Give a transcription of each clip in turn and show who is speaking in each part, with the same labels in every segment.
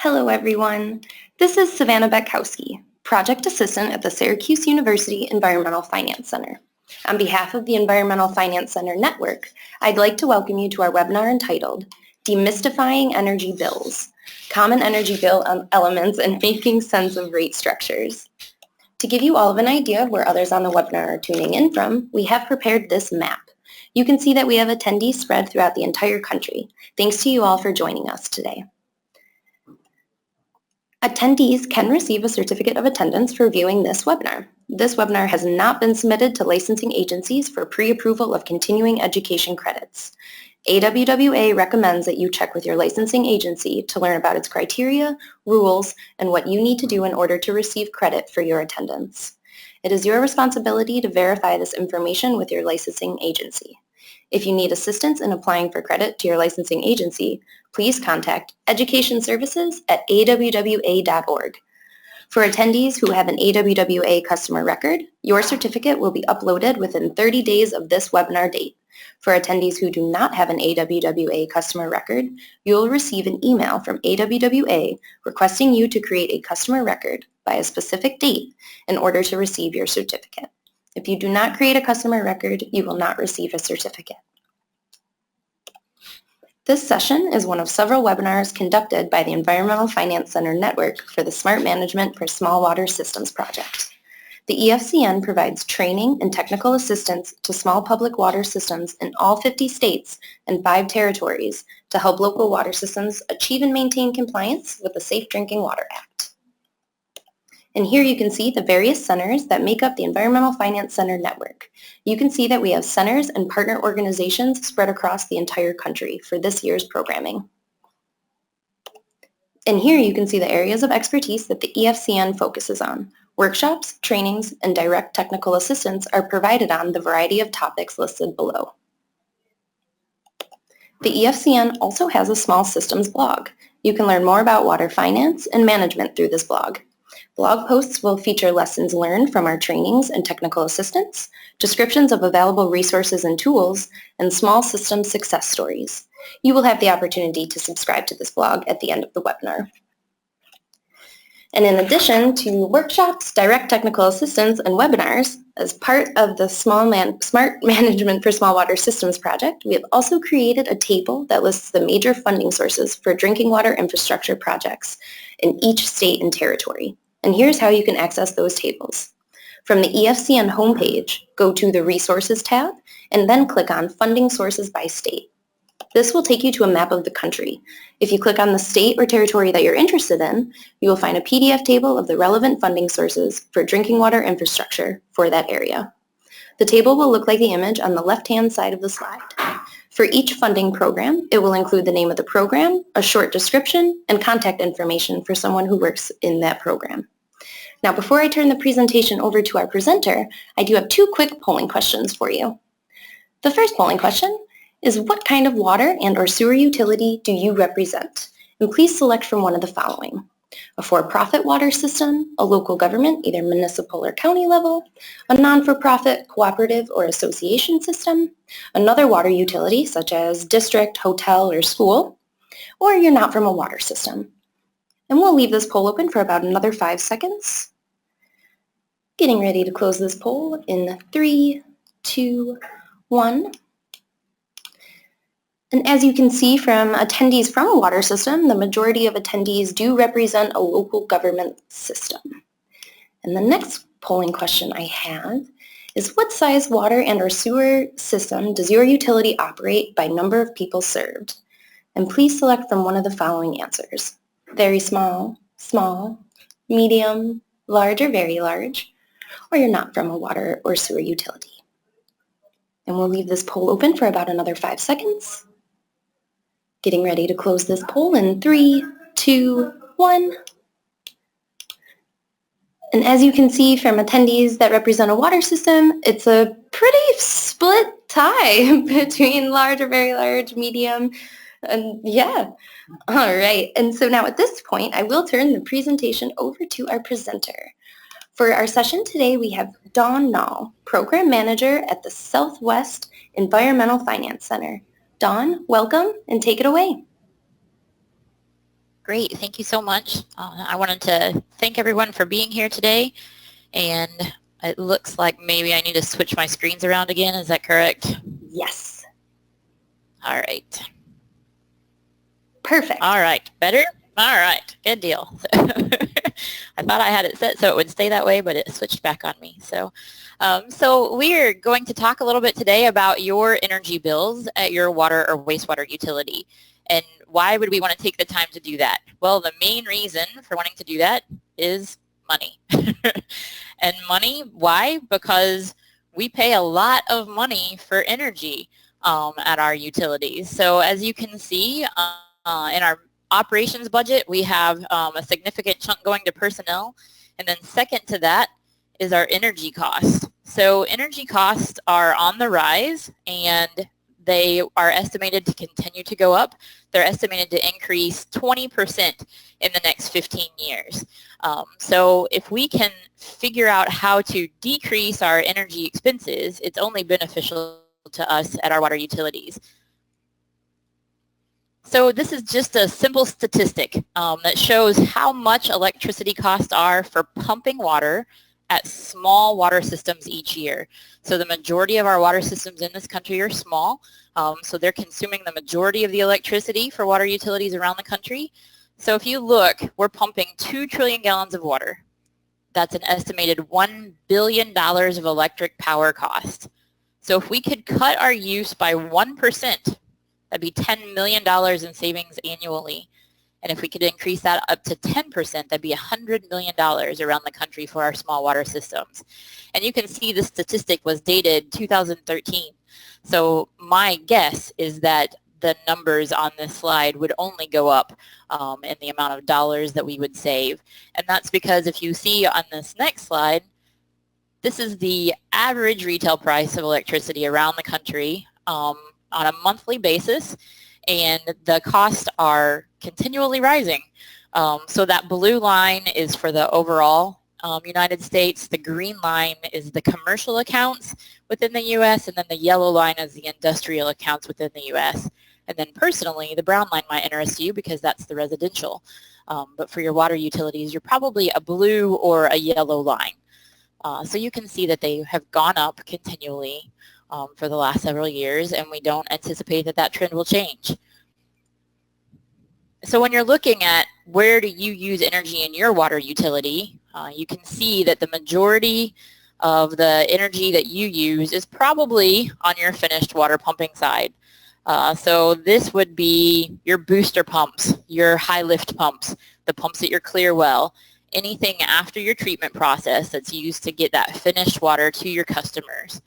Speaker 1: Hello, everyone. This is Savannah Betkowski, Project Assistant at the Syracuse University Environmental Finance Center. On behalf of the Environmental Finance Center Network, I'd like to welcome you to our webinar entitled Demystifying Energy Bills, Common Energy Bill Elements and Making Sense of Rate Structures. To give you all of an idea of where others on the webinar are tuning in from, we have prepared this map. You can see that we have attendees spread throughout the entire country. Thanks to you all for joining us today. Attendees can receive a certificate of attendance for viewing this webinar. This webinar has not been submitted to licensing agencies for pre-approval of continuing education credits. AWWA recommends that you check with your licensing agency to learn about its criteria, rules, and what you need to do in order to receive credit for your attendance. It is your responsibility to verify this information with your licensing agency. If you need assistance in applying for credit to your licensing agency, please contact educationservices@awwa.org. For attendees who have an AWWA customer record, your certificate will be uploaded within 30 days of this webinar date. For attendees who do not have an AWWA customer record, you will receive an email from AWWA requesting you to create a customer record by a specific date in order to receive your certificate. If you do not create a customer record, you will not receive a certificate. This session is one of several webinars conducted by the Environmental Finance Center Network for the Smart Management for Small Water Systems project. The EFCN provides training and technical assistance to small public water systems in all 50 states and 5 territories to help local water systems achieve and maintain compliance with the Safe Drinking Water Act. And here you can see the various centers that make up the Environmental Finance Center Network. You can see that we have centers and partner organizations spread across the entire country for this year's programming. And here you can see the areas of expertise that the EFCN focuses on. Workshops, trainings, and direct technical assistance are provided on the variety of topics listed below. The EFCN also has a small systems blog. You can learn more about water finance and management through this blog. Blog posts will feature lessons learned from our trainings and technical assistance, descriptions of available resources and tools, and small system success stories. You will have the opportunity to subscribe to this blog at the end of the webinar. And in addition to workshops, direct technical assistance, and webinars, as part of the Smart Management for Small Water Systems project, we have also created a table that lists the major funding sources for drinking water infrastructure projects in each state and territory. And here's how you can access those tables. From the EFCN homepage, go to the Resources tab, and then click on Funding Sources by State. This will take you to a map of the country. If you click on the state or territory that you're interested in, you will find a PDF table of the relevant funding sources for drinking water infrastructure for that area. The table will look like the image on the left-hand side of the slide. For each funding program, it will include the name of the program, a short description, and contact information for someone who works in that program. Now, before I turn the presentation over to our presenter, I do have 2 quick polling questions for you. The first polling question is, what kind of water and or sewer utility do you represent? And please select from one of the following: a for-profit water system, a local government, either municipal or county level, a non-for-profit, cooperative, or association system, another water utility such as district, hotel, or school, or you're not from a water system. And we'll leave this poll open for about another 5 seconds. Getting ready to close this poll in 3, 2, 1. And as you can see from attendees from a water system, the majority of attendees do represent a local government system. And the next polling question I have is, what size water and or sewer system does your utility operate by number of people served? And please select from one of the following answers: very small, small, medium, large, or very large, or you're not from a water or sewer utility. And we'll leave this poll open for about another 5 seconds. Getting ready to close this poll in 3, 2, 1. And as you can see from attendees that represent a water system, it's a pretty split tie between large or very large, medium, and yeah. All right. And so now at this point, I will turn the presentation over to our presenter. For our session today, we have Dawn Nall, Program Manager at the Southwest Environmental Finance Center. Dawn, welcome, and take it away.
Speaker 2: Great. Thank you so much. I wanted to thank everyone for being here today. And it looks like maybe I need to switch my screens around again. Is that correct?
Speaker 1: Yes.
Speaker 2: All right.
Speaker 1: Perfect.
Speaker 2: All right. Better? All right. Good deal. I thought I had it set so it would stay that way, but it switched back on me. So we are going to talk a little bit today about your energy bills at your water or wastewater utility. And why would we want to take the time to do that? Well, the main reason for wanting to do that is money. And money, why? Because we pay a lot of money for energy at our utilities. So as you can see in our operations budget, we have a significant chunk going to personnel. And then second to that is our energy cost. So energy costs are on the rise, and they are estimated to continue to go up. They're estimated to increase 20% in the next 15 years. So if we can figure out how to decrease our energy expenses, it's only beneficial to us at our water utilities. So this is just a simple statistic that shows how much electricity costs are for pumping water at small water systems each year. So the majority of our water systems in this country are small, so they're consuming the majority of the electricity for water utilities around the country. So if you look, we're pumping 2 trillion gallons of water. That's an estimated $1 billion of electric power cost. So if we could cut our use by 1%, that'd be $10 million in savings annually. And if we could increase that up to 10%, that'd be $100 million around the country for our small water systems. And you can see the statistic was dated 2013. So my guess is that the numbers on this slide would only go up in the amount of dollars that we would save. And that's because if you see on this next slide, this is the average retail price of electricity around the country on a monthly basis, and the costs are continually rising. So that blue line is for the overall United States. The green line is the commercial accounts within the U.S., and then the yellow line is the industrial accounts within the U.S. And then personally, the brown line might interest you because that's the residential. But for your water utilities, you're probably a blue or a yellow line. So you can see that they have gone up continually for the last several years, and we don't anticipate that that trend will change. So when you're looking at where do you use energy in your water utility, you can see that the majority of the energy that you use is probably on your finished water pumping side. So this would be your booster pumps, your high lift pumps, the pumps at your clear well, anything after your treatment process that's used to get that finished water to your customers.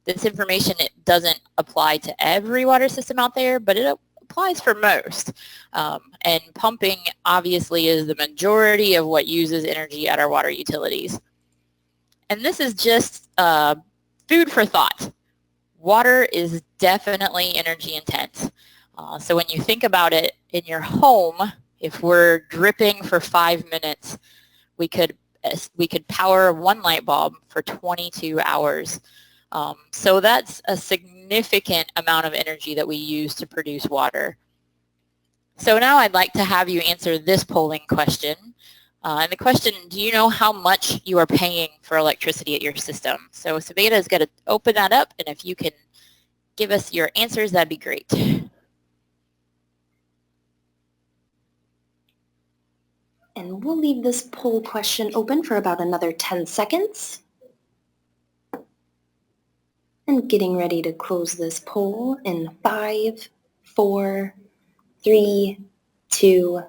Speaker 2: This information, it doesn't apply to every water system out there, but it applies for most. And pumping obviously is the majority of what uses energy at our water utilities. And this is just food for thought. Water is definitely energy intense. So when you think about it in your home, if we're dripping for 5 minutes, we could power one light bulb for 22 hours. So that's a significant amount of energy that we use to produce water. So now I'd like to have you answer this polling question. And the question, do you know how much you are paying for electricity at your system? So Savannah is going to open that up, and if you can give us your answers, that'd be great.
Speaker 1: And we'll leave this poll question open for about another 10 seconds. And getting ready to close this poll in 5, 4, 3, 2,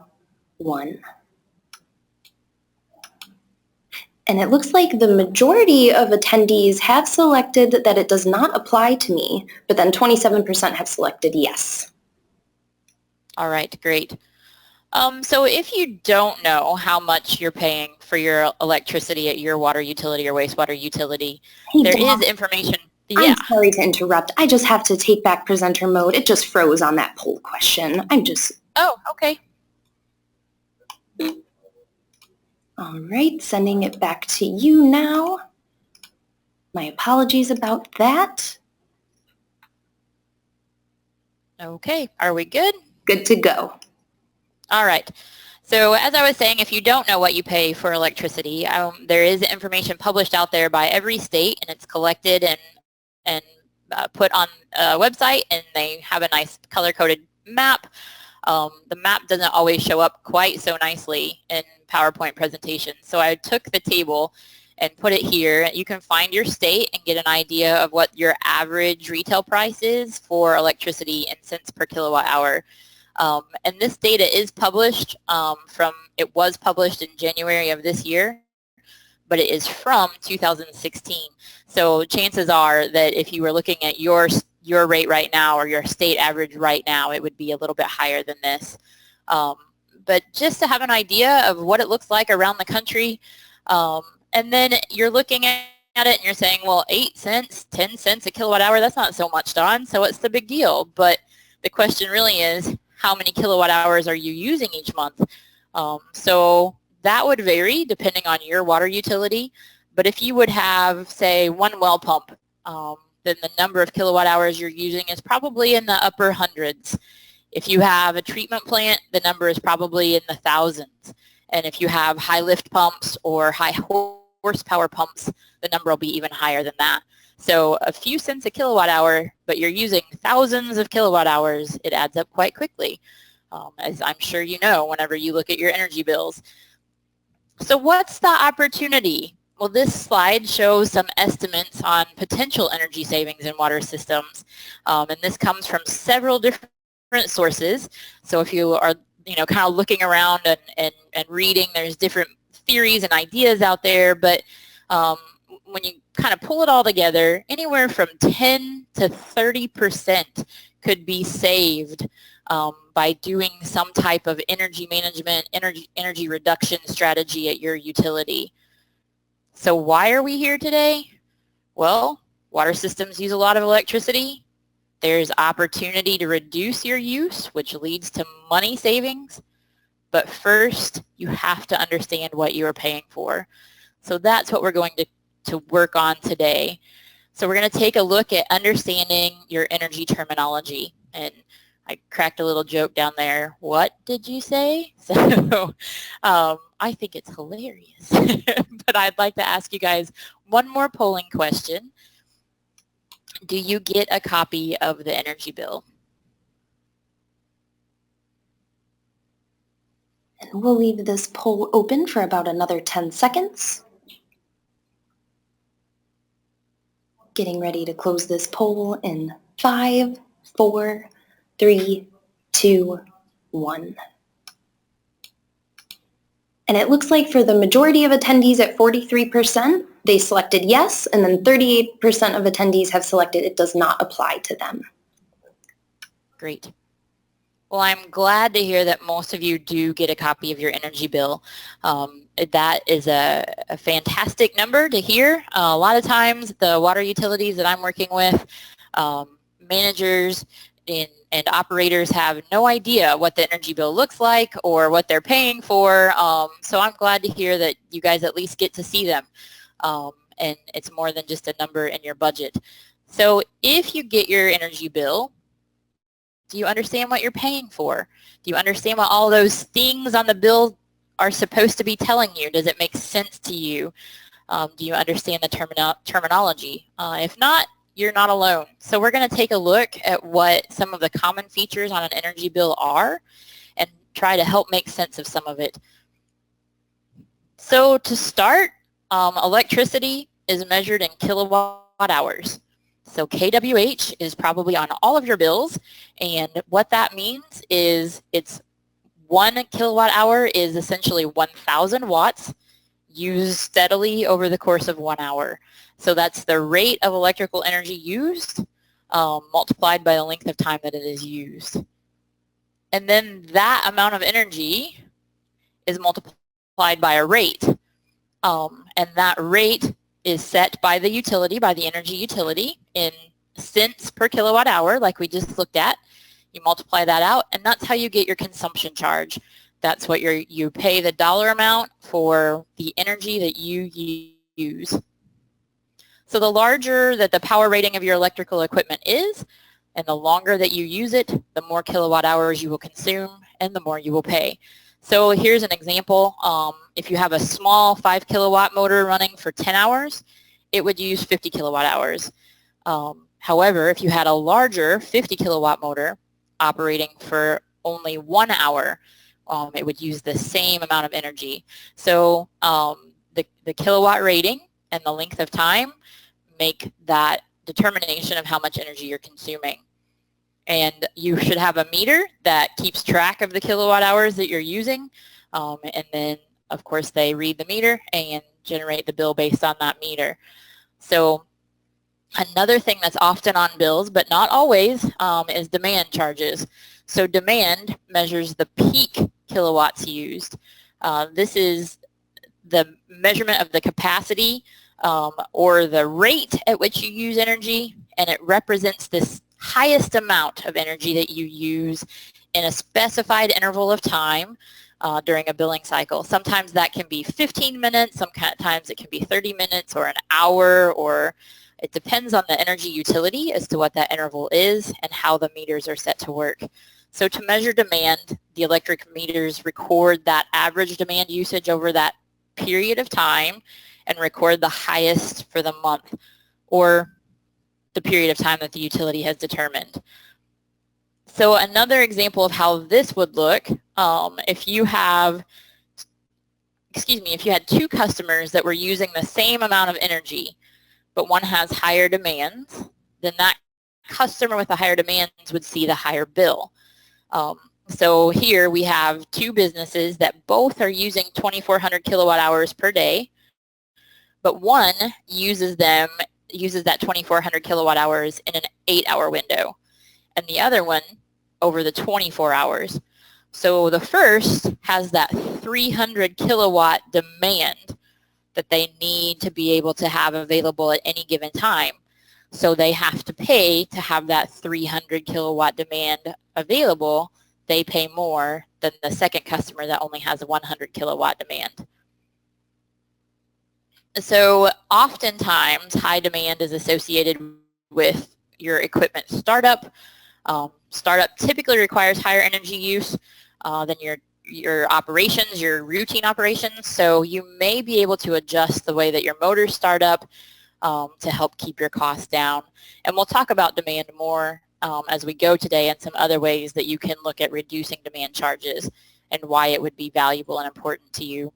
Speaker 1: 1. And it looks like the majority of attendees have selected that it does not apply to me, but then 27% have selected yes.
Speaker 2: All right, great. So if you don't know how much you're paying for your electricity at your water utility or wastewater utility, there is information.
Speaker 1: I'm sorry to interrupt. I just have to take back presenter mode. It just froze on that poll question.
Speaker 2: Oh, okay.
Speaker 1: All right, sending it back to you now. My apologies about that.
Speaker 2: Okay, are we good?
Speaker 1: Good to go.
Speaker 2: All right. So as I was saying, if you don't know what you pay for electricity, there is information published out there by every state, and it's collected and put on a website, and they have a nice color-coded map. The map doesn't always show up quite so nicely in PowerPoint presentations. So I took the table and put it here. You can find your state and get an idea of what your average retail price is for electricity in cents per kilowatt hour. And this data is published it was published in January of this year, but it is from 2016. So chances are that if you were looking at your rate right now or your state average right now, it would be a little bit higher than this. But just to have an idea of what it looks like around the country, and then you're looking at it and you're saying, well, 8 cents, 10 cents a kilowatt hour, that's not so much, Don, so what's the big deal? But the question really is, how many kilowatt hours are you using each month? So that would vary depending on your water utility. But if you would have, say, one well pump, then the number of kilowatt hours you're using is probably in the upper hundreds. If you have a treatment plant, the number is probably in the thousands. And if you have high lift pumps or high horsepower pumps, the number will be even higher than that. So a few cents a kilowatt hour, but you're using thousands of kilowatt hours, it adds up quite quickly, as I'm sure you know whenever you look at your energy bills. So what's the opportunity? Well, this slide shows some estimates on potential energy savings in water systems, and this comes from several different sources. So if you are kind of looking around and reading, there's different theories and ideas out there, but when you kind of pull it all together, anywhere from 10 to 30% could be saved by doing some type of energy management, energy reduction strategy at your utility. So why are we here today? Well, water systems use a lot of electricity. There's opportunity to reduce your use, which leads to money savings. But first, you have to understand what you are paying for. So that's what we're going to work on today. So we're going to take a look at understanding your energy terminology. And I cracked a little joke down there. What did you say? So I think it's hilarious. But I'd like to ask you guys one more polling question. Do you get a copy of the energy bill?
Speaker 1: And we'll leave this poll open for about another 10 seconds. Getting ready to close this poll in 5, 4, 3, 2, 1. And it looks like for the majority of attendees at 43%, they selected yes, and then 38% of attendees have selected it does not apply to them.
Speaker 2: Great. Well, I'm glad to hear that most of you do get a copy of your energy bill. That is a fantastic number to hear. A lot of times the water utilities that I'm working with, managers and operators have no idea what the energy bill looks like or what they're paying for. So I'm glad to hear that you guys at least get to see them. And it's more than just a number in your budget. So if you get your energy bill, do you understand what you're paying for? Do you understand what all those things on the bill are supposed to be telling you? Does it make sense to you? Do you understand the terminology? If not, you're not alone. So we're going to take a look at what some of the common features on an energy bill are and try to help make sense of some of it. So to start, electricity is measured in kilowatt hours. So kWh is probably on all of your bills, and what that means is it's 1 kilowatt hour is essentially 1,000 watts used steadily over the course of 1 hour. So that's the rate of electrical energy used multiplied by the length of time that it is used. And then that amount of energy is multiplied by a rate. And that rate is set by the utility, by the energy utility, in cents per kilowatt hour, like we just looked at. You multiply that out, and that's how you get your consumption charge. That's what you pay the dollar amount for the energy that you use. So the larger that the power rating of your electrical equipment is, and the longer that you use it, the more kilowatt hours you will consume, and the more you will pay. So here's an example. If you have a small 5 kilowatt motor running for 10 hours, it would use 50 kilowatt hours. However, if you had a larger 50 kilowatt motor operating for only 1 hour, it would use the same amount of energy. So the kilowatt rating and the length of time make that determination of how much energy you're consuming. And you should have a meter that keeps track of the kilowatt hours that you're using. And then, of course, they read the meter and generate the bill based on that meter. So another thing that's often on bills, but not always, is demand charges. So demand measures the peak kilowatts used. This is the measurement of the capacity or the rate at which you use energy, and it represents this highest amount of energy that you use in a specified interval of time during a billing cycle. Sometimes that can be 15 minutes, sometimes it can be 30 minutes or an hour, or it depends on the energy utility as to what that interval is and how the meters are set to work. So to measure demand, the electric meters record that average demand usage over that period of time and record the highest for the month or the period of time that the utility has determined. So another example of how this would look, if you had two customers that were using the same amount of energy, but one has higher demands, then that customer with the higher demands would see the higher bill. So here we have two businesses that both are using 2,400 kilowatt hours per day, but one uses that 2,400 kilowatt hours in an 8-hour window, and the other one over the 24 hours. So the first has that 300 kilowatt demand that they need to be able to have available at any given time. So they have to pay to have that 300 kilowatt demand available. They pay more than the second customer that only has a 100 kilowatt demand. So oftentimes high demand is associated with your equipment startup. Startup typically requires higher energy use than your operations, your routine operations. So you may be able to adjust the way that your motors start up to help keep your costs down. And we'll talk about demand more as we go today and some other ways that you can look at reducing demand charges and why it would be valuable and important to you.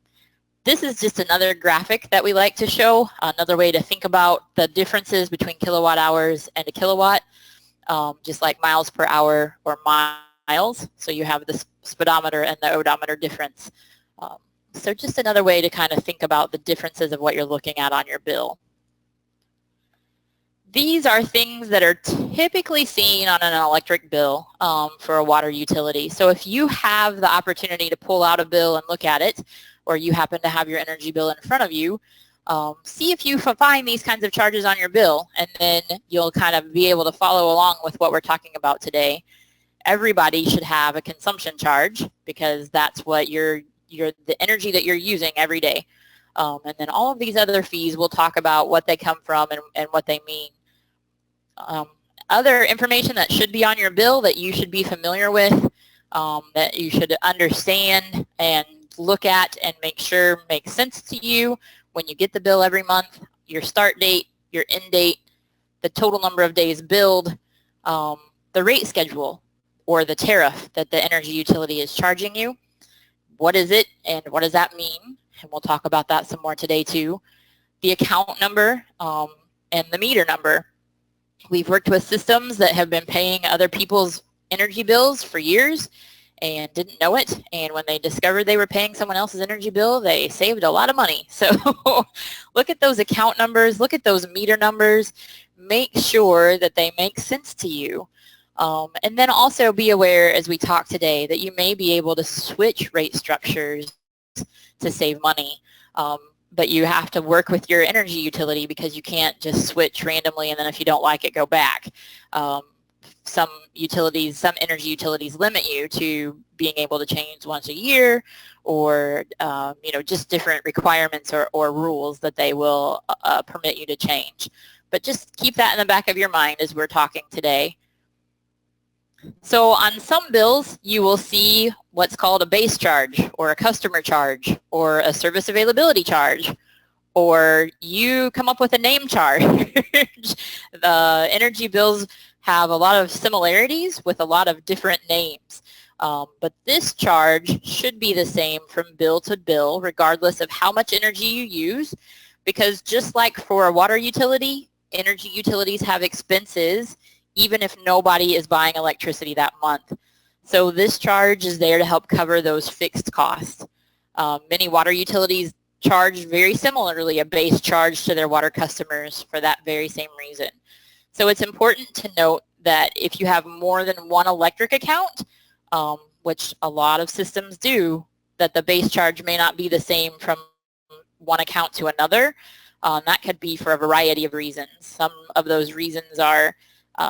Speaker 2: This is just another graphic that we like to show, another way to think about the differences between kilowatt hours and a kilowatt, just like miles per hour or miles. So you have the speedometer and the odometer difference. So just another way to kind of think about the differences of what you're looking at on your bill. These are things that are typically seen on an electric bill for a water utility. So if you have the opportunity to pull out a bill and look at it, or you happen to have your energy bill in front of you, see if you find these kinds of charges on your bill, and then you'll kind of be able to follow along with what we're talking about today. Everybody should have a consumption charge because that's what the energy that you're using every day. And then all of these other fees, we'll talk about what they come from and what they mean. Other information that should be on your bill that you should be familiar with, that you should understand and look at and make sure makes sense to you when you get the bill every month: your start date, your end date, the total number of days billed, the rate schedule or the tariff that the energy utility is charging you. What is it and what does that mean? And we'll talk about that some more today too. The account number and the meter number. We've worked with systems that have been paying other people's energy bills for years and didn't know it, and when they discovered they were paying someone else's energy bill, they saved a lot of money. So look at those account numbers, look at those meter numbers, make sure that they make sense to you. And then also be aware as we talk today that you may be able to switch rate structures to save money. But you have to work with your energy utility because you can't just switch randomly and then if you don't like it, go back. Some energy utilities limit you to being able to change once a year, or just different requirements or rules that they will permit you to change. But just keep that in the back of your mind as we're talking today. So on some bills, you will see what's called a base charge or a customer charge or a service availability charge, or you come up with a name charge. The energy bills have a lot of similarities with a lot of different names. But this charge should be the same from bill to bill, regardless of how much energy you use, because just like for a water utility, energy utilities have expenses even if nobody is buying electricity that month. So this charge is there to help cover those fixed costs. Many water utilities charge very similarly a base charge to their water customers for that very same reason. So it's important to note that if you have more than one electric account, which a lot of systems do, that the base charge may not be the same from one account to another. That could be for a variety of reasons. Some of those reasons are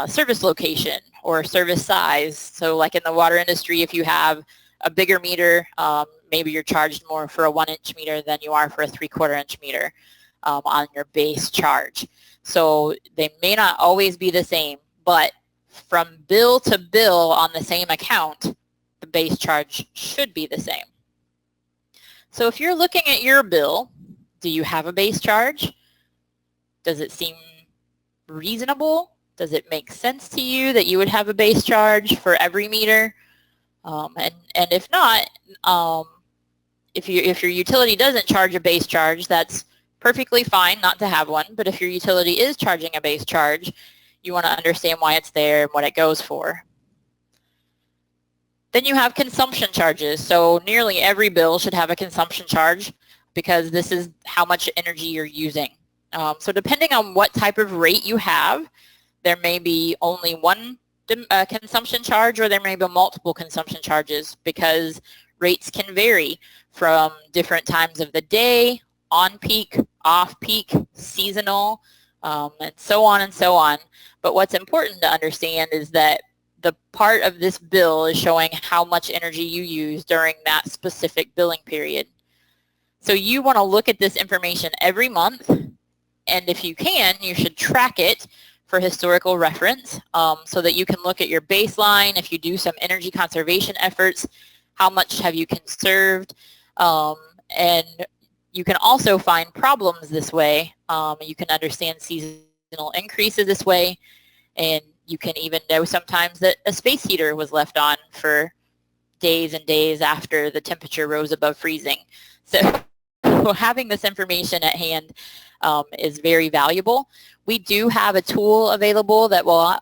Speaker 2: service location or service size. So like in the water industry, if you have a bigger meter, maybe you're charged more for a 1-inch meter than you are for a 3/4-inch meter on your base charge. So they may not always be the same, but from bill to bill on the same account, the base charge should be the same. So if you're looking at your bill, do you have a base charge? Does it seem reasonable? Does it make sense to you that you would have a base charge for every meter? And if not, if your utility doesn't charge a base charge, that's perfectly fine not to have one. But if your utility is charging a base charge, you want to understand why it's there and what it goes for. Then you have consumption charges. So nearly every bill should have a consumption charge because this is how much energy you're using. So depending on what type of rate you have, there may be only one consumption charge or there may be multiple consumption charges because rates can vary from different times of the day, on peak, off peak, seasonal, and so on and so on. But what's important to understand is that the part of this bill is showing how much energy you use during that specific billing period. So you want to look at this information every month, and if you can, you should track it for historical reference so that you can look at your baseline. If you do some energy conservation efforts, how much have you conserved? And you can also find problems this way. You can understand seasonal increases this way, and you can even know sometimes that a space heater was left on for days and days after the temperature rose above freezing. So having this information at hand is very valuable. We do have a tool available that will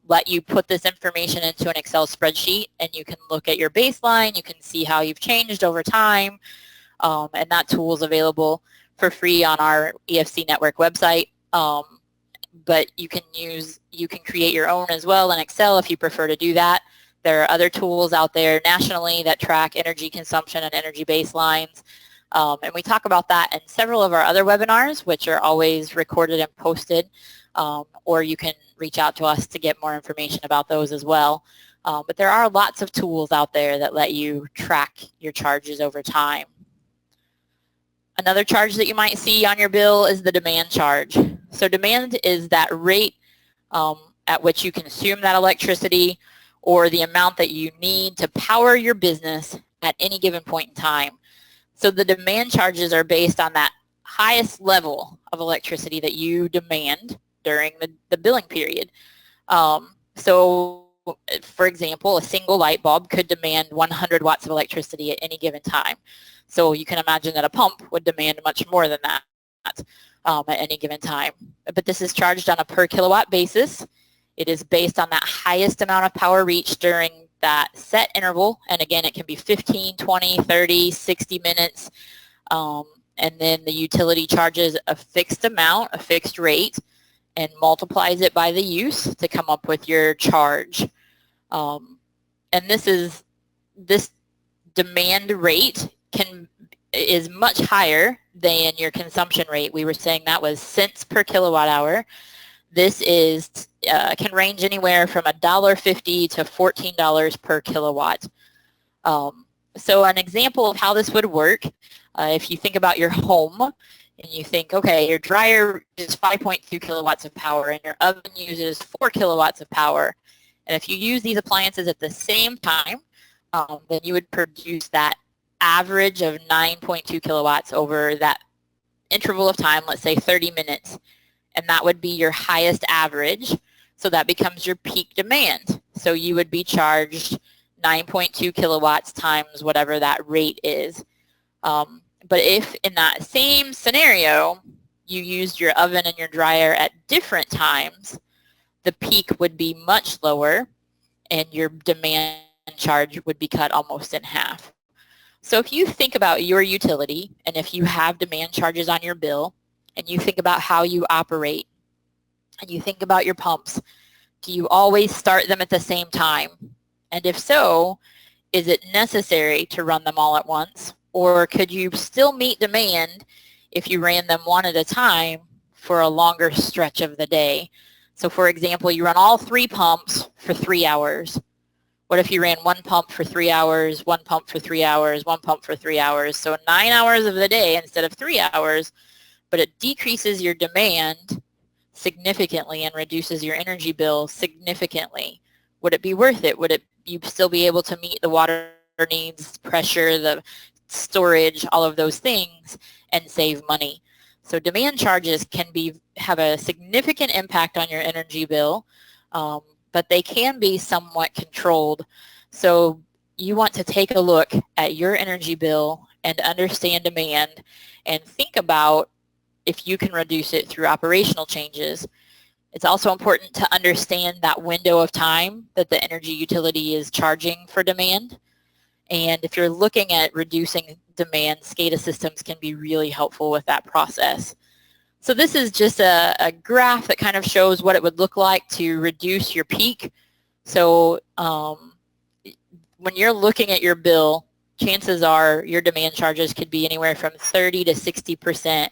Speaker 2: let you put this information into an Excel spreadsheet, and you can look at your baseline. You can see how you've changed over time, and that tool is available for free on our EFC Network website. But you can create your own as well in Excel if you prefer to do that. There are other tools out there nationally that track energy consumption and energy baselines. And we talk about that in several of our other webinars, which are always recorded and posted, or you can reach out to us to get more information about those as well. But there are lots of tools out there that let you track your charges over time. Another charge that you might see on your bill is the demand charge. So demand is that rate at which you consume that electricity or the amount that you need to power your business at any given point in time. So the demand charges are based on that highest level of electricity that you demand during the billing period. So for example, a single light bulb could demand 100 watts of electricity at any given time. So you can imagine that a pump would demand much more than that at any given time. But this is charged on a per kilowatt basis. It is based on that highest amount of power reached during that set interval. And again, it can be 15, 20, 30, 60 minutes. And then the utility charges a fixed amount, a fixed rate, and multiplies it by the use to come up with your charge. And this demand rate is much higher than your consumption rate. We were saying that was cents per kilowatt hour. This can range anywhere from $1.50 to $14 per kilowatt. So an example of how this would work, if you think about your home and you think, okay, your dryer uses 5.2 kilowatts of power and your oven uses 4 kilowatts of power, And if you use these appliances at the same time, then you would produce that average of 9.2 kilowatts over that interval of time, let's say 30 minutes. And that would be your highest average. So that becomes your peak demand. So you would be charged 9.2 kilowatts times whatever that rate is. But if in that same scenario, you used your oven and your dryer at different times, the peak would be much lower and your demand charge would be cut almost in half. So if you think about your utility and if you have demand charges on your bill and you think about how you operate and you think about your pumps, do you always start them at the same time? And if so, is it necessary to run them all at once? Or could you still meet demand if you ran them one at a time for a longer stretch of the day? So for example, you run all 3 pumps for 3 hours. What if you ran 1 pump for 3 hours, 1 pump for 3 hours, 1 pump for 3 hours? So 9 hours of the day instead of 3 hours, but it decreases your demand significantly and reduces your energy bill significantly. Would it be worth it? Would you still be able to meet the water needs, pressure, the storage, all of those things, and save money? So demand charges can have a significant impact on your energy bill, but they can be somewhat controlled. So you want to take a look at your energy bill and understand demand and think about if you can reduce it through operational changes. It's also important to understand that window of time that the energy utility is charging for demand. And if you're looking at reducing demand, SCADA systems can be really helpful with that process. So this is just a graph that kind of shows what it would look like to reduce your peak. So when you're looking at your bill, chances are your demand charges could be anywhere from 30 to 60%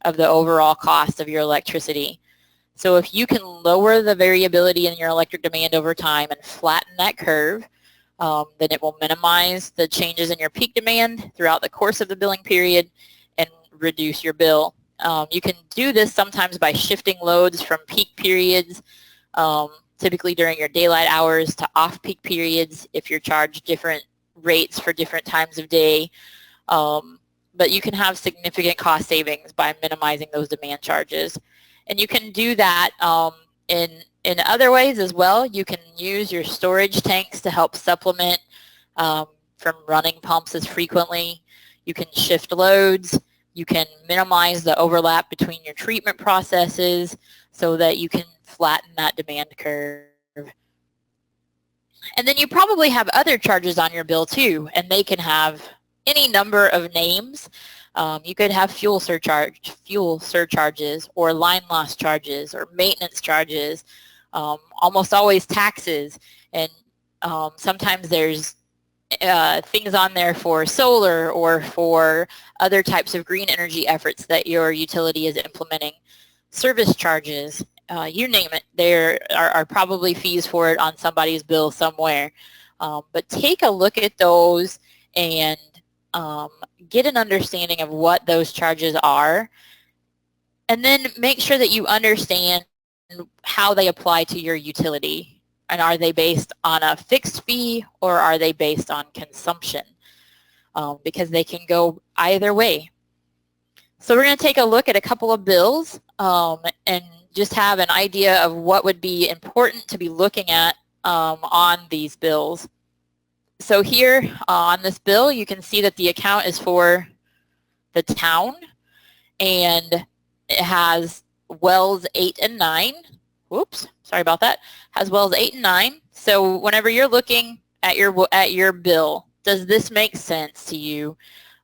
Speaker 2: of the overall cost of your electricity. So if you can lower the variability in your electric demand over time and flatten that curve, then it will minimize the changes in your peak demand throughout the course of the billing period and reduce your bill. You can do this sometimes by shifting loads from peak periods, typically during your daylight hours, to off-peak periods if you're charged different rates for different times of day. But you can have significant cost savings by minimizing those demand charges. And you can do that in other ways as well. You can use your storage tanks to help supplement from running pumps as frequently. You can shift loads. You can minimize the overlap between your treatment processes so that you can flatten that demand curve. And then you probably have other charges on your bill too, and they can have any number of names. You could have fuel surcharges, or line loss charges, or maintenance charges, almost always taxes, and sometimes there's things on there for solar or for other types of green energy efforts that your utility is implementing. Service charges, you name it, there are probably fees for it on somebody's bill somewhere. But take a look at those and get an understanding of what those charges are, and then make sure that you understand how they apply to your utility. And are they based on a fixed fee or are they based on consumption? Because they can go either way. So we're going to take a look at a couple of bills and just have an idea of what would be important to be looking at on these bills. So here on this bill, you can see that the account is for the town, and it has wells 8 and 9. Whoops, sorry about that. Has wells 8 and 9. So whenever you're looking at your bill, does this make sense to you?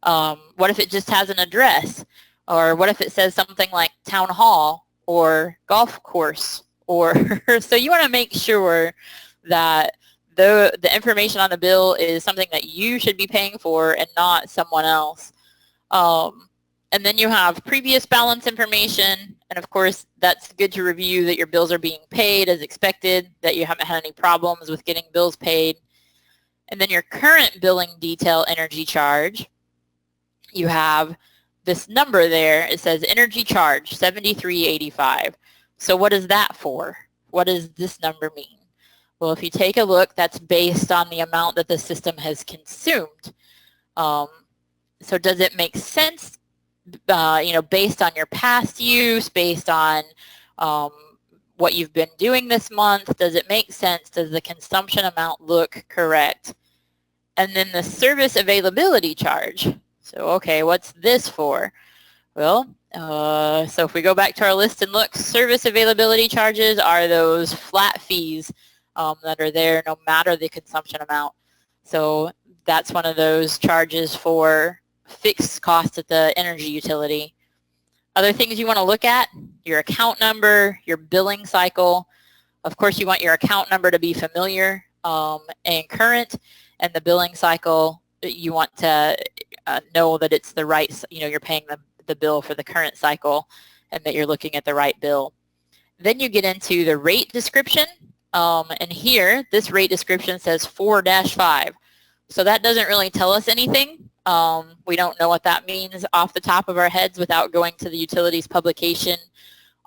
Speaker 2: What if it just has an address? Or what if it says something like town hall or golf course? Or so you want to make sure that the information on the bill is something that you should be paying for and not someone else. And then you have previous balance information, and of course that's good to review that your bills are being paid as expected, that you haven't had any problems with getting bills paid. And then your current billing detail energy charge, you have this number there. It says energy charge $73.85. So what is that for? What does this number mean? Well, if you take a look, that's based on the amount that the system has consumed. So does it make sense, based on your past use, based on what you've been doing this month? Does it make sense? Does the consumption amount look correct? And then the service availability charge. So, okay, what's this for? Well, so if we go back to our list and look, service availability charges are those flat fees that are there no matter the consumption amount. So that's one of those charges for fixed costs at the energy utility. Other things you want to look at, your account number, your billing cycle. Of course, you want your account number to be familiar and current, and the billing cycle, you want to know that it's the right, you're paying the bill for the current cycle and that you're looking at the right bill. Then you get into the rate description, and here, this rate description says 4-5. So that doesn't really tell us anything. We don't know what that means off the top of our heads without going to the utilities publication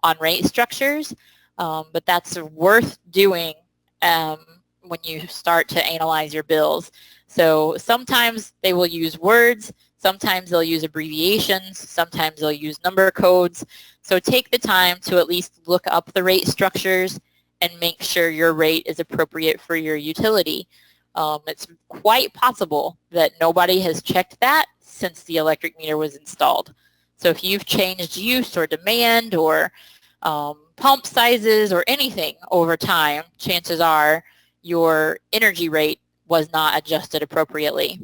Speaker 2: on rate structures, but that's worth doing when you start to analyze your bills. So sometimes they will use words, sometimes they'll use abbreviations, sometimes they'll use number codes. So take the time to at least look up the rate structures and make sure your rate is appropriate for your utility. It's quite possible that nobody has checked that since the electric meter was installed. So if you've changed use or demand or pump sizes or anything over time, chances are your energy rate was not adjusted appropriately.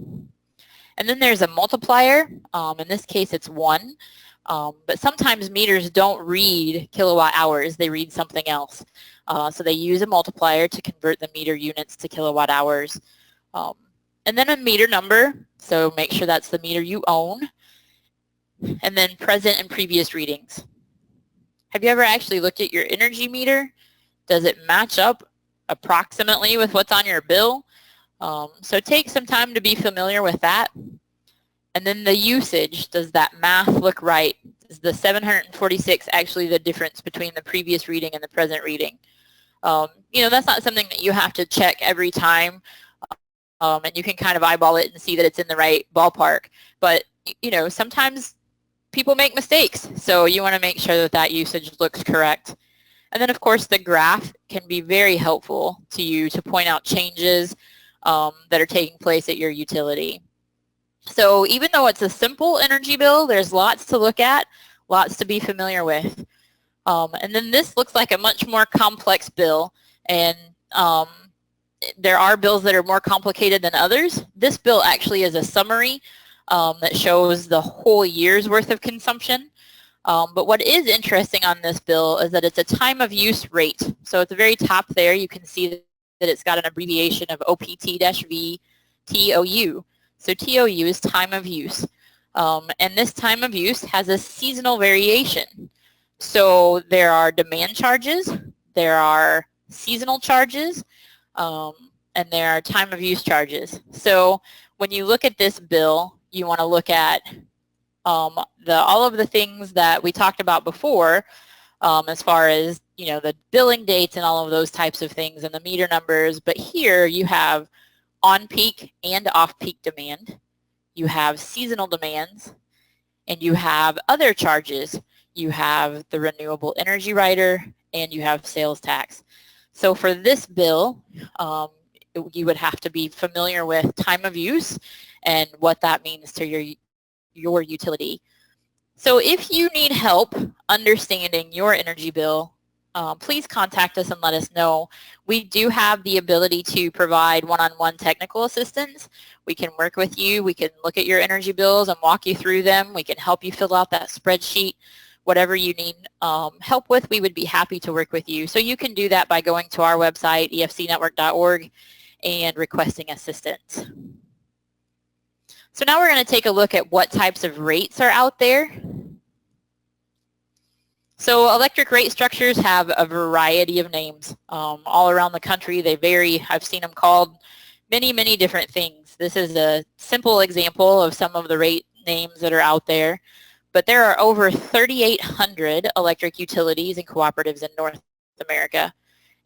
Speaker 2: And then there's a multiplier. In this case, it's 1. But sometimes meters don't read kilowatt hours. They read something else. So they use a multiplier to convert the meter units to kilowatt hours. And then a meter number. So make sure that's the meter you own. And then present and previous readings. Have you ever actually looked at your energy meter? Does it match up approximately with what's on your bill? So take some time to be familiar with that. And then the usage, does that math look right? Is the 746 actually the difference between the previous reading and the present reading? That's not something that you have to check every time, and you can kind of eyeball it and see that it's in the right ballpark. But, sometimes people make mistakes, so you want to make sure that that usage looks correct. And then, of course, the graph can be very helpful to you to point out changes that are taking place at your utility. So even though it's a simple energy bill, there's lots to look at, lots to be familiar with. And then this looks like a much more complex bill, and there are bills that are more complicated than others. This bill actually is a summary that shows the whole year's worth of consumption. But what is interesting on this bill is that it's a time of use rate. So at the very top there, you can see that it's got an abbreviation of OPT-V TOU. So TOU is time of use. And this time of use has a seasonal variation. So there are demand charges, there are seasonal charges, and there are time of use charges. So when you look at this bill, you want to look at all of the things that we talked about before, as far as the billing dates and all of those types of things and the meter numbers. But here you have on-peak and off-peak demand. You have seasonal demands, and you have other charges. You have the renewable energy rider, and you have sales tax. So for this bill, you would have to be familiar with time of use and what that means to your utility. So if you need help understanding your energy bill, please contact us and let us know. We do have the ability to provide one-on-one technical assistance. We can work with you. We can look at your energy bills and walk you through them. We can help you fill out that spreadsheet. Whatever you need help with, we would be happy to work with you. So you can do that by going to our website, efcnetwork.org, and requesting assistance. So now we're going to take a look at what types of rates are out there. So electric rate structures have a variety of names all around the country. They vary. I've seen them called many, many different things. This is a simple example of some of the rate names that are out there. But there are over 3,800 electric utilities and cooperatives in North America.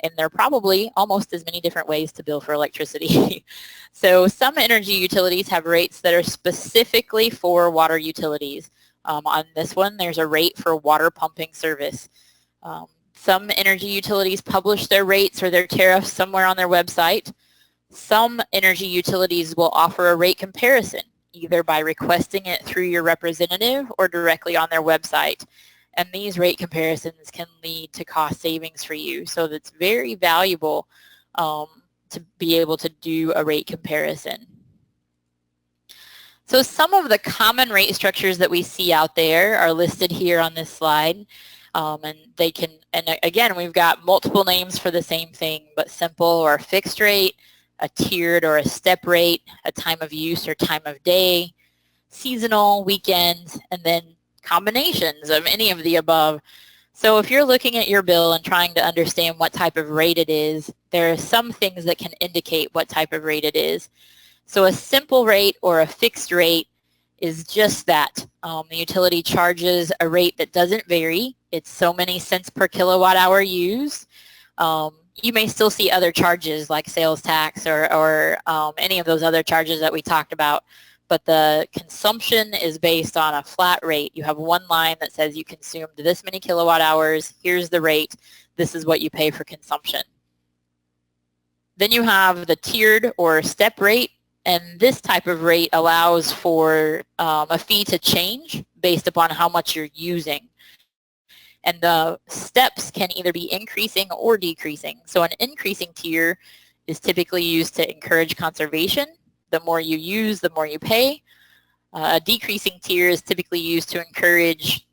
Speaker 2: and there are probably almost as many different ways to bill for electricity. So some energy utilities have rates that are specifically for water utilities. On this one, there's a rate for water pumping service. Some energy utilities publish their rates or their tariffs somewhere on their website. Some energy utilities will offer a rate comparison, either by requesting it through your representative or directly on their website. And these rate comparisons can lead to cost savings for you. So that's very valuable to be able to do a rate comparison. So some of the common rate structures that we see out there are listed here on this slide. And they can, and again, we've got multiple names for the same thing, but simple or fixed rate, a tiered or a step rate, a time of use or time of day, seasonal, weekends, and then combinations of any of the above. So if you're looking at your bill and trying to understand what type of rate it is, there are some things that can indicate what type of rate it is. So a simple rate or a fixed rate is just that. The utility charges a rate that doesn't vary. It's so many cents per kilowatt hour used. You may still see other charges like sales tax or any of those other charges that we talked about, but the consumption is based on a flat rate. You have one line that says you consumed this many kilowatt hours, here's the rate, this is what you pay for consumption. Then you have the tiered or step rate, and this type of rate allows for a fee to change based upon how much you're using. And the steps can either be increasing or decreasing. So an increasing tier is typically used to encourage conservation. The more you use, the more you pay. A decreasing tier is typically used to encourage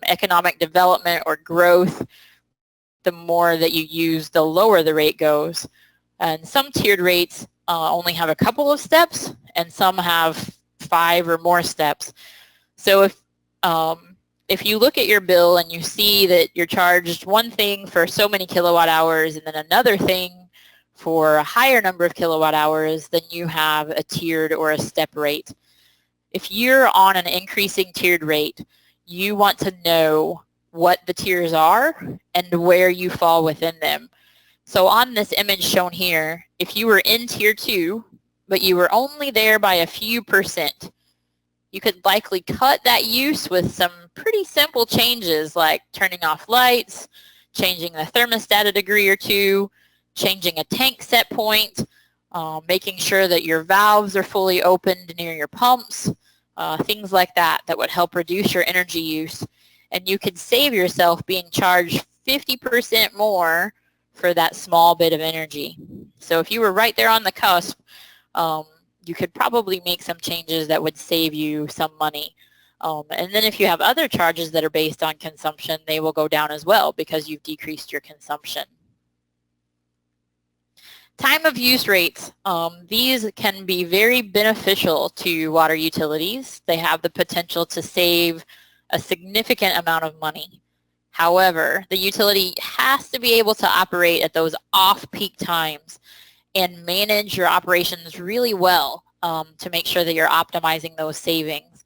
Speaker 2: economic development or growth. The more that you use, the lower the rate goes. And some tiered rates only have a couple of steps, and some have 5 or more steps. So if you look at your bill and you see that you're charged one thing for so many kilowatt hours and then another thing for a higher number of kilowatt hours, then you have a tiered or a step rate. If you're on an increasing tiered rate, you want to know what the tiers are and where you fall within them. So on this image shown here, if you were in tier 2, but you were only there by a few %, you could likely cut that use with some pretty simple changes like turning off lights, changing the thermostat a degree or two, changing a tank set point, making sure that your valves are fully opened near your pumps, things like that would help reduce your energy use. And you could save yourself being charged 50% more for that small bit of energy. So if you were right there on the cusp, you could probably make some changes that would save you some money. And then if you have other charges that are based on consumption, they will go down as well because you've decreased your consumption. Time of use rates. These can be very beneficial to water utilities. They have the potential to save a significant amount of money. However, the utility has to be able to operate at those off-peak times and manage your operations really well to make sure that you're optimizing those savings,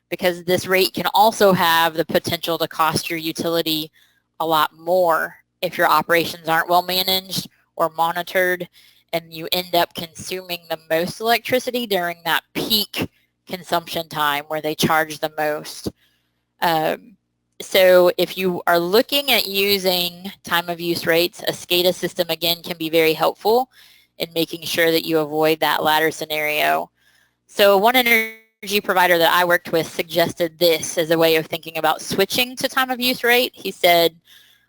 Speaker 2: because this rate can also have the potential to cost your utility a lot more if your operations aren't well managed or monitored and you end up consuming the most electricity during that peak consumption time where they charge the most. So if you are looking at using time of use rates, a SCADA system again can be very helpful in making sure that you avoid that latter scenario. So one energy provider that I worked with suggested this as a way of thinking about switching to time of use rate. He said,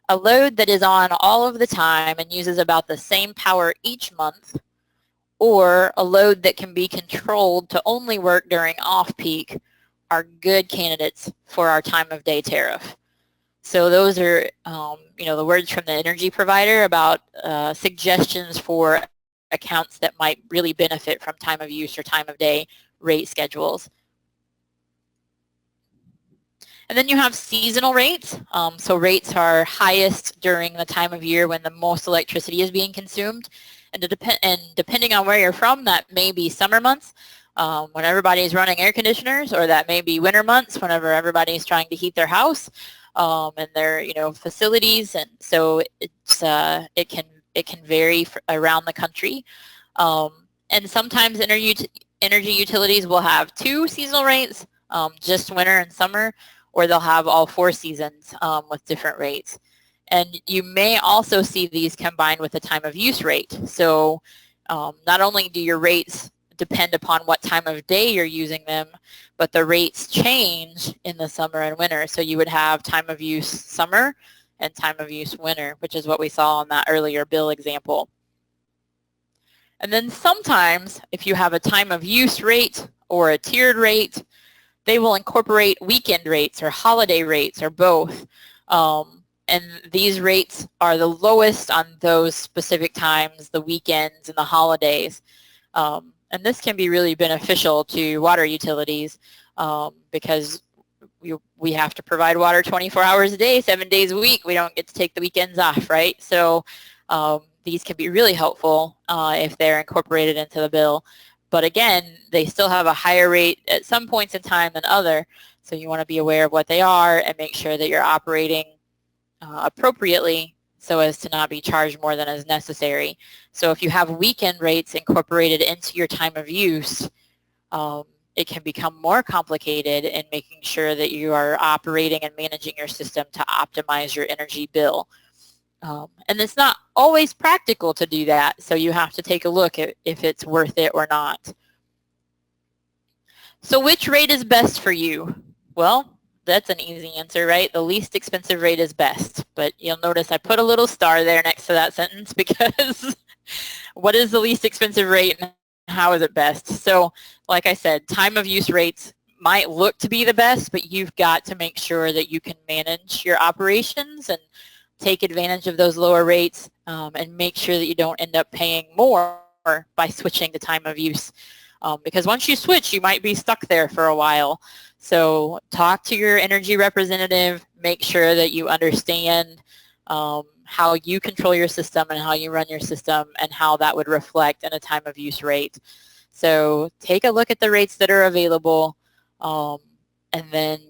Speaker 2: a load that is on all of the time and uses about the same power each month, or a load that can be controlled to only work during off-peak, are good candidates for our time of day tariff. So those are, the words from the energy provider about suggestions for accounts that might really benefit from time of use or time of day rate schedules. And then you have seasonal rates. So rates are highest during the time of year when the most electricity is being consumed. And depending on where you're from, that may be summer months when everybody's running air conditioners, or that may be winter months whenever everybody's trying to heat their house and their facilities. And so it It can vary around the country. And sometimes energy utilities will have 2 seasonal rates, just winter and summer, or they'll have all 4 seasons with different rates. And you may also see these combined with the time of use rate. So not only do your rates depend upon what time of day you're using them, but the rates change in the summer and winter. So you would have time of use summer and time of use winter, which is what we saw on that earlier bill example. And then sometimes if you have a time of use rate or a tiered rate, they will incorporate weekend rates or holiday rates or both. And these rates are the lowest on those specific times, the weekends and the holidays. And this can be really beneficial to water utilities because we have to provide water 24 hours a day, 7 days a week. We don't get to take the weekends off, right? So these can be really helpful if they're incorporated into the bill. But again, they still have a higher rate at some points in time than other. So you want to be aware of what they are and make sure that you're operating appropriately so as to not be charged more than is necessary. So if you have weekend rates incorporated into your time of use, it can become more complicated in making sure that you are operating and managing your system to optimize your energy bill. And it's not always practical to do that, so you have to take a look at if it's worth it or not. So which rate is best for you? Well, that's an easy answer, right? The least expensive rate is best. But you'll notice I put a little star there next to that sentence because what is the least expensive rate and how is it best? So like I said, time of use rates might look to be the best, but you've got to make sure that you can manage your operations and take advantage of those lower rates and make sure that you don't end up paying more by switching to time of use. Because once you switch, you might be stuck there for a while. So talk to your energy representative, make sure that you understand how you control your system and how you run your system and how that would reflect in a time of use rate. So take a look at the rates that are available and then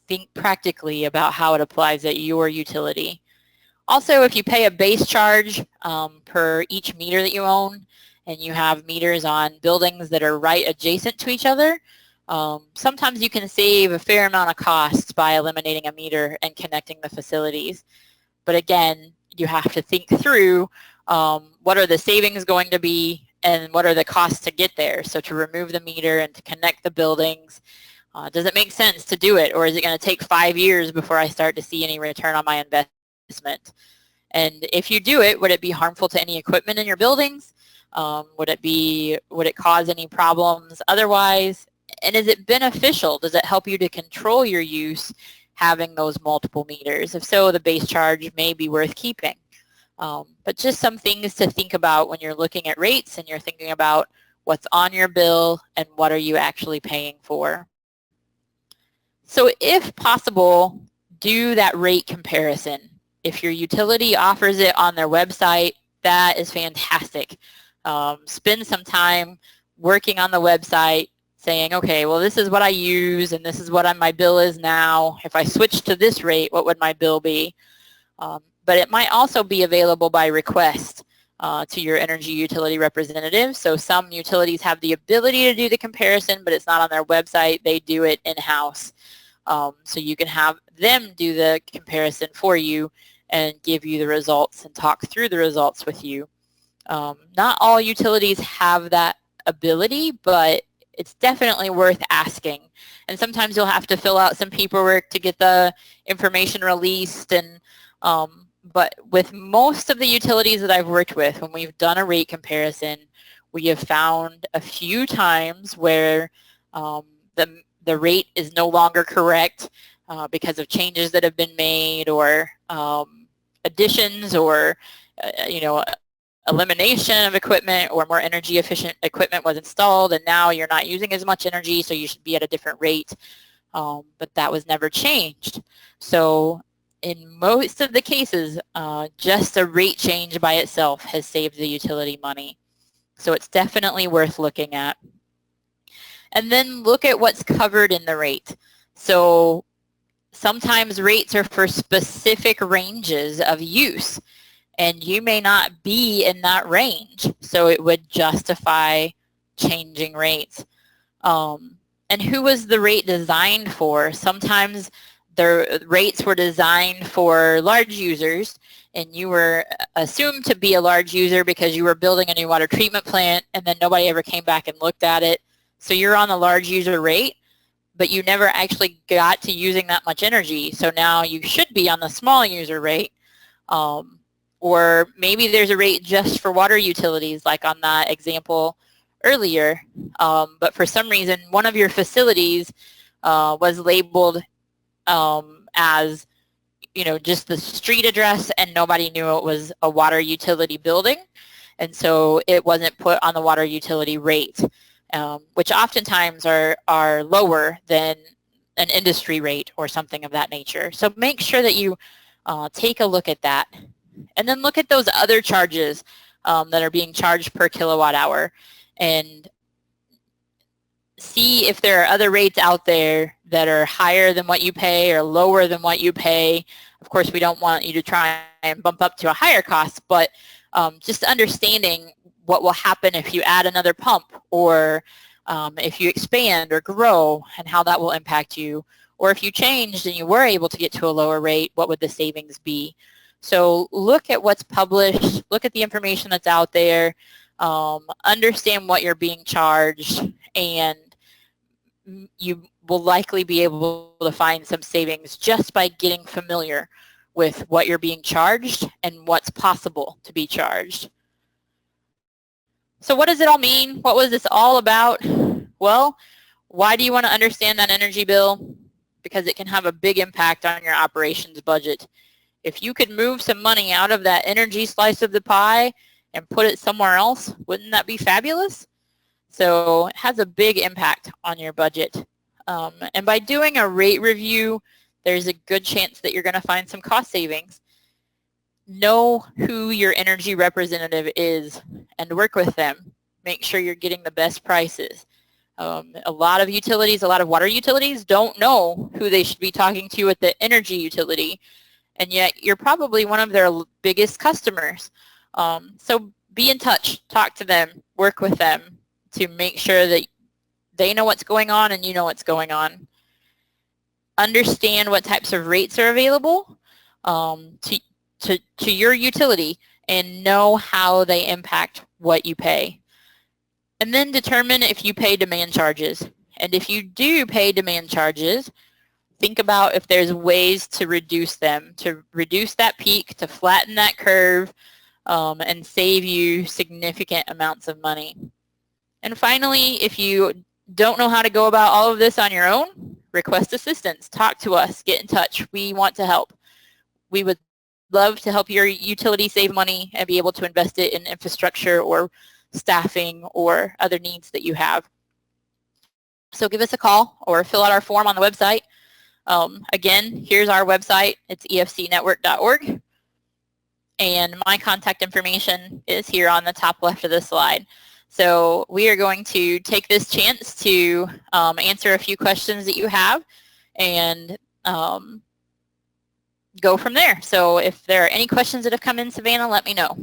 Speaker 2: think practically about how it applies at your utility. Also, if you pay a base charge per each meter that you own, and you have meters on buildings that are right adjacent to each other, sometimes you can save a fair amount of costs by eliminating a meter and connecting the facilities. But again, you have to think through what are the savings going to be and what are the costs to get there. So to remove the meter and to connect the buildings, does it make sense to do it, or is it going to take 5 years before I start to see any return on my investment? And if you do it, would it be harmful to any equipment in your buildings? Would it cause any problems otherwise? And is it beneficial? Does it help you to control your use having those multiple meters? If so, the base charge may be worth keeping. But just some things to think about when you're looking at rates and you're thinking about what's on your bill and what are you actually paying for. So if possible, do that rate comparison. If your utility offers it on their website, that is fantastic. Spend some time working on the website saying, okay, well, this is what I use and this is what my bill is now. If I switch to this rate, what would my bill be? But it might also be available by request to your energy utility representative. So some utilities have the ability to do the comparison, but it's not on their website. They do it in-house. So you can have them do the comparison for you and give you the results and talk through the results with you. Not all utilities have that ability, but it's definitely worth asking. And sometimes you'll have to fill out some paperwork to get the information released. And but with most of the utilities that I've worked with, when we've done a rate comparison, we have found a few times where the rate is no longer correct because of changes that have been made or additions or elimination of equipment or more energy efficient equipment was installed and now you're not using as much energy, so you should be at a different rate. But that was never changed. So in most of the cases, just a rate change by itself has saved the utility money. So it's definitely worth looking at. And then look at what's covered in the rate. So sometimes rates are for specific ranges of use. and you may not be in that range, so it would justify changing rates. And who was the rate designed for? Sometimes the rates were designed for large users, and you were assumed to be a large user because you were building a new water treatment plant, and then nobody ever came back and looked at it. So you're on the large user rate, but you never actually got to using that much energy. So now you should be on the small user rate. Or maybe there's a rate just for water utilities, like on that example earlier. But for some reason, one of your facilities was labeled as, just the street address, and nobody knew it was a water utility building. And so it wasn't put on the water utility rate, which oftentimes are lower than an industry rate or something of that nature. So make sure that you take a look at that. And then look at those other charges that are being charged per kilowatt hour, and see if there are other rates out there that are higher than what you pay or lower than what you pay. Of course, we don't want you to try and bump up to a higher cost, but just understanding what will happen if you add another pump, or if you expand or grow, and how that will impact you. Or if you changed and you were able to get to a lower rate, what would the savings be? So look at what's published, look at the information that's out there, understand what you're being charged, and you will likely be able to find some savings just by getting familiar with what you're being charged and what's possible to be charged. So what does it all mean? What was this all about? Well, why do you want to understand that energy bill? Because it can have a big impact on your operations budget. If you could move some money out of that energy slice of the pie and put it somewhere else, wouldn't that be fabulous? So it has a big impact on your budget. And by doing a rate review, there's a good chance that you're going to find some cost savings. Know who your energy representative is and work with them. Make sure you're getting the best prices. A lot of utilities, a lot of water utilities don't know who they should be talking to at the energy utility, and yet you're probably one of their biggest customers. So be in touch, talk to them, work with them to make sure that they know what's going on and you know what's going on. Understand what types of rates are available to your utility, and know how they impact what you pay. And then determine if you pay demand charges. And if you do pay demand charges, think about if there's ways to reduce them, to reduce that peak, to flatten that curve, and save you significant amounts of money. And finally, if you don't know how to go about all of this on your own, request assistance. Talk to us. Get in touch. We want to help. We would love to help your utility save money and be able to invest it in infrastructure or staffing or other needs that you have. So give us a call or fill out our form on the website. Again, here's our website. It's efcnetwork.org. And my contact information is here on the top left of the slide. So we are going to take this chance to answer a few questions that you have and go from there. So if there are any questions that have come in, Savannah, let me know.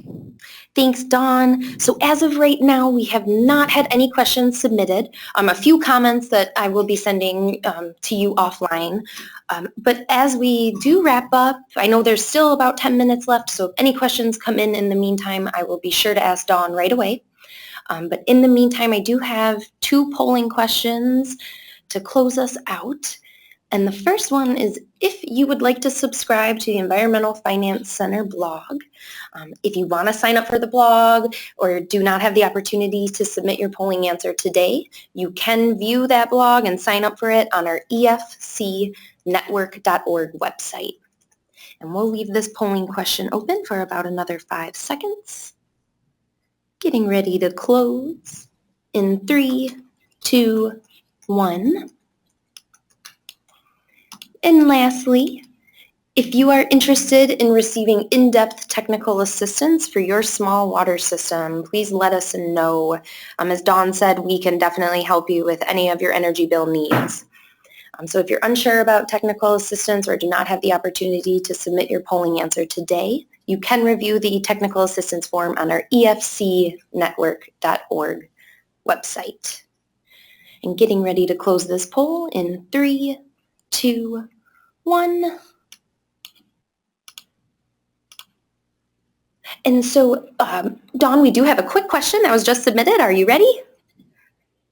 Speaker 1: Thanks, Dawn. So as of right now, we have not had any questions submitted. A few comments that I will be sending to you offline. But as we do wrap up, I know there's still about 10 minutes left, so if any questions come in the meantime, I will be sure to ask Dawn right away. But in the meantime, I do have 2 polling questions to close us out. And the first one is if you would like to subscribe to the Environmental Finance Center blog. If you want to sign up for the blog or do not have the opportunity to submit your polling answer today, you can view that blog and sign up for it on our efcnetwork.org website. And we'll leave this polling question open for about another 5 seconds. Getting ready to close in 3, 2, 1. And lastly, if you are interested in receiving in-depth technical assistance for your small water system, please let us know. As Dawn said, we can definitely help you with any of your energy bill needs. So if you're unsure about technical assistance or do not have the opportunity to submit your polling answer today, You can review the technical assistance form on our efcnetwork.org website. And getting ready to close this poll in 3, 2, 1. And so, Dawn, we do have a quick question that was just submitted. Are you ready?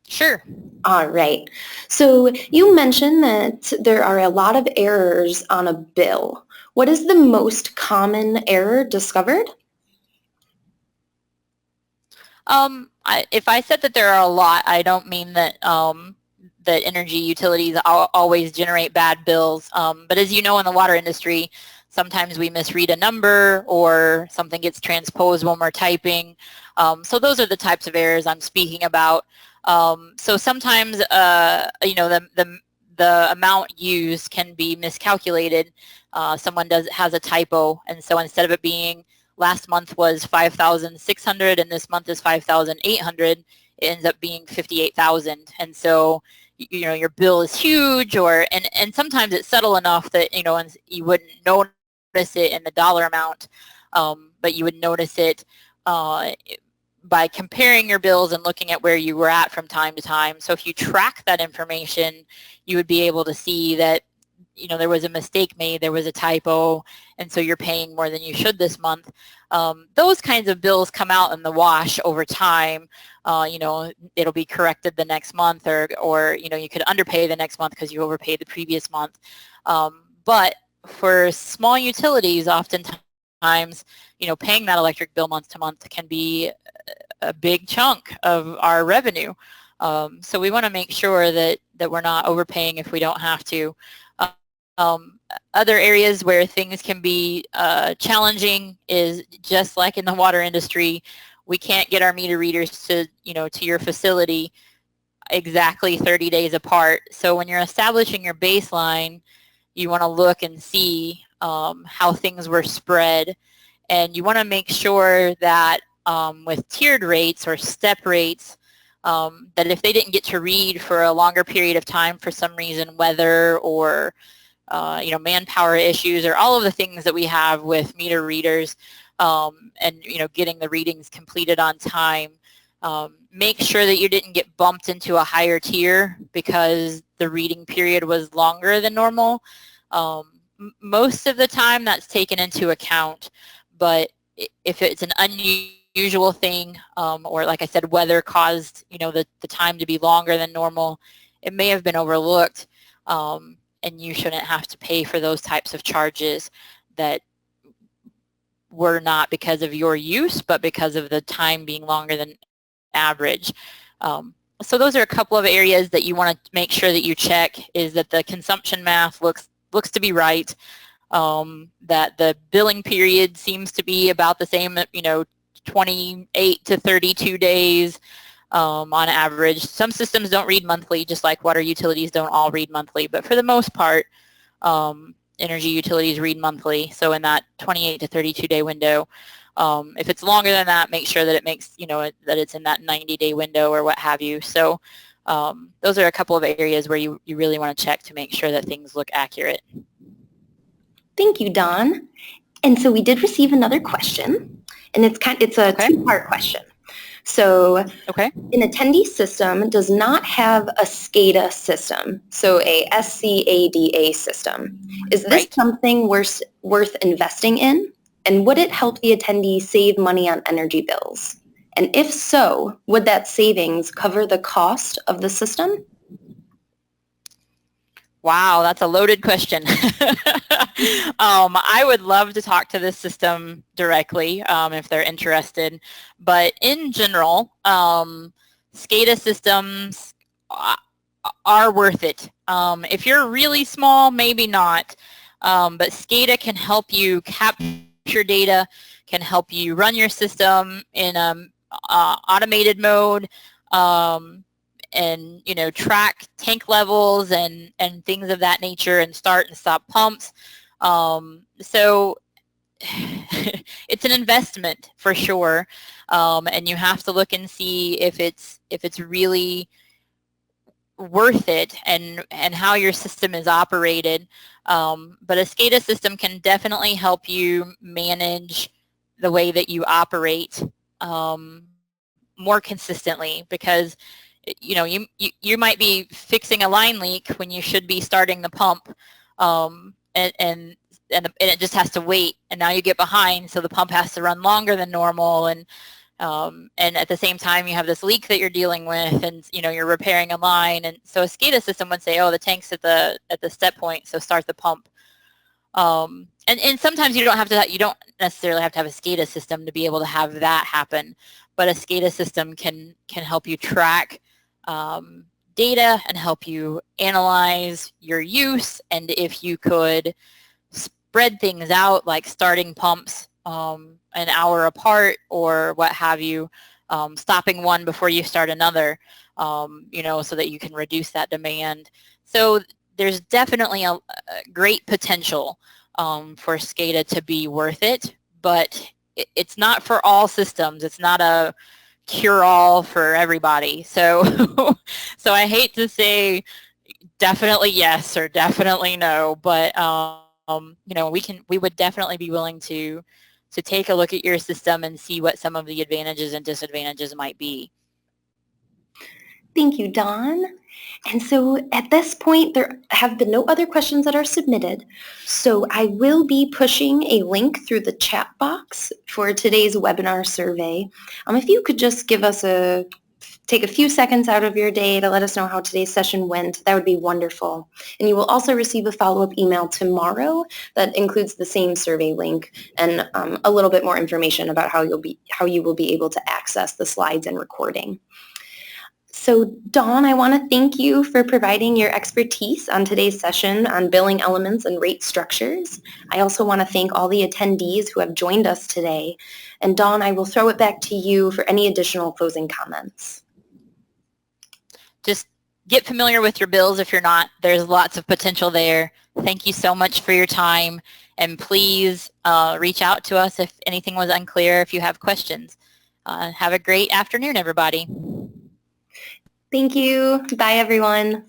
Speaker 2: Sure.
Speaker 1: All right. So you mentioned that there are a lot of errors on a bill. What is the most common error discovered?
Speaker 2: If I said that there are a lot, I don't mean that that energy utilities always generate bad bills. But as you know, in the water industry, sometimes we misread a number or something gets transposed when we're typing. So those are the types of errors I'm speaking about. So sometimes, you know, the amount used can be miscalculated. Someone has a typo, and so instead of it being last month was 5,600 and this month is 5,800, it ends up being 58,000. And so, you know, your bill is huge, and sometimes it's subtle enough that, you know, you wouldn't notice it in the dollar amount, but you would notice it by comparing your bills and looking at where you were at from time to time. So if you track that information, you would be able to see that, you know, there was a mistake made, there was a typo, and so you're paying more than you should this month. Those kinds of bills come out in the wash over time. You know, it'll be corrected the next month, or you know, you could underpay the next month because you overpaid the previous month. But for small utilities, oftentimes, you know, paying that electric bill month to month can be a big chunk of our revenue. So we want to make sure that we're not overpaying if we don't have to. Other areas where things can be challenging is just like in the water industry, we can't get our meter readers to, you know, to your facility exactly 30 days apart. So when you're establishing your baseline, you want to look and see how things were spread, and you want to make sure that with tiered rates or step rates, that if they didn't get to read for a longer period of time for some reason, weather or you know, manpower issues, or all of the things that we have with meter readers, and, you know, getting the readings completed on time, make sure that you didn't get bumped into a higher tier because the reading period was longer than normal. Most of the time that's taken into account, but if it's an unusual thing, or like I said, weather caused, you know, the time to be longer than normal, it may have been overlooked, and you shouldn't have to pay for those types of charges that were not because of your use, but because of the time being longer than average. So those are a couple of areas that you want to make sure that you check, is that the consumption math looks to be right, that the billing period seems to be about the same, you know, 28 to 32 days on average. Some systems don't read monthly, just like water utilities don't all read monthly, but for the most part, energy utilities read monthly. So in that 28 to 32 day window, if it's longer than that, make sure that it makes, you know, that it's in that 90-day window or what have you. So those are a couple of areas where you really want to check to make sure that things look accurate.
Speaker 1: Thank you, Dawn. And so we did receive another question, and it's a two-part question. So an attendee system does not have a SCADA system, so a SCADA system. Is this something worth investing in? And would it help the attendee save money on energy bills? And if so, would that savings cover the cost of the system?
Speaker 2: Wow, that's a loaded question. I would love to talk to this system directly if they're interested. But in general, SCADA systems are worth it. If you're really small, maybe not. But SCADA can help you capture data, can help you run your system in automated mode, and, you know, track tank levels and things of that nature, and start and stop pumps. So it's an investment for sure, and you have to look and see if it's really worth it and how your system is operated. But a SCADA system can definitely help you manage the way that you operate more consistently, because you might be fixing a line leak when you should be starting the pump, and it just has to wait, and now you get behind, so the pump has to run longer than normal, and at the same time you have this leak that you're dealing with, and you're repairing a line. And so a SCADA system would say, oh, the tank's at the set point, so start the pump. And sometimes you don't necessarily have to have a SCADA system to be able to have that happen, but a SCADA system can help you track data and help you analyze your use. And if you could spread things out, like starting pumps an hour apart or what have you, stopping one before you start another, so that you can reduce that demand. So there's definitely a great potential for SCADA to be worth it, but it's not for all systems. It's not a cure-all for everybody. So so I hate to say definitely yes or definitely no, but we would definitely be willing to take a look at your system and see what some of the advantages and disadvantages might be.
Speaker 1: Thank you, Dawn. And so at this point, there have been no other questions that are submitted. So I will be pushing a link through the chat box for today's webinar survey. If you could just give us take a few seconds out of your day to let us know how today's session went, that would be wonderful. And you will also receive a follow-up email tomorrow that includes the same survey link and a little bit more information about how you will be able to access the slides and recording. So Dawn, I want to thank you for providing your expertise on today's session on billing elements and rate structures. I also want to thank all the attendees who have joined us today. And Dawn, I will throw it back to you for any additional closing comments.
Speaker 2: Just get familiar with your bills if you're not. There's lots of potential there. Thank you so much for your time. And please reach out to us if anything was unclear, if you have questions. Have a great afternoon, everybody.
Speaker 1: Thank you. Bye, everyone.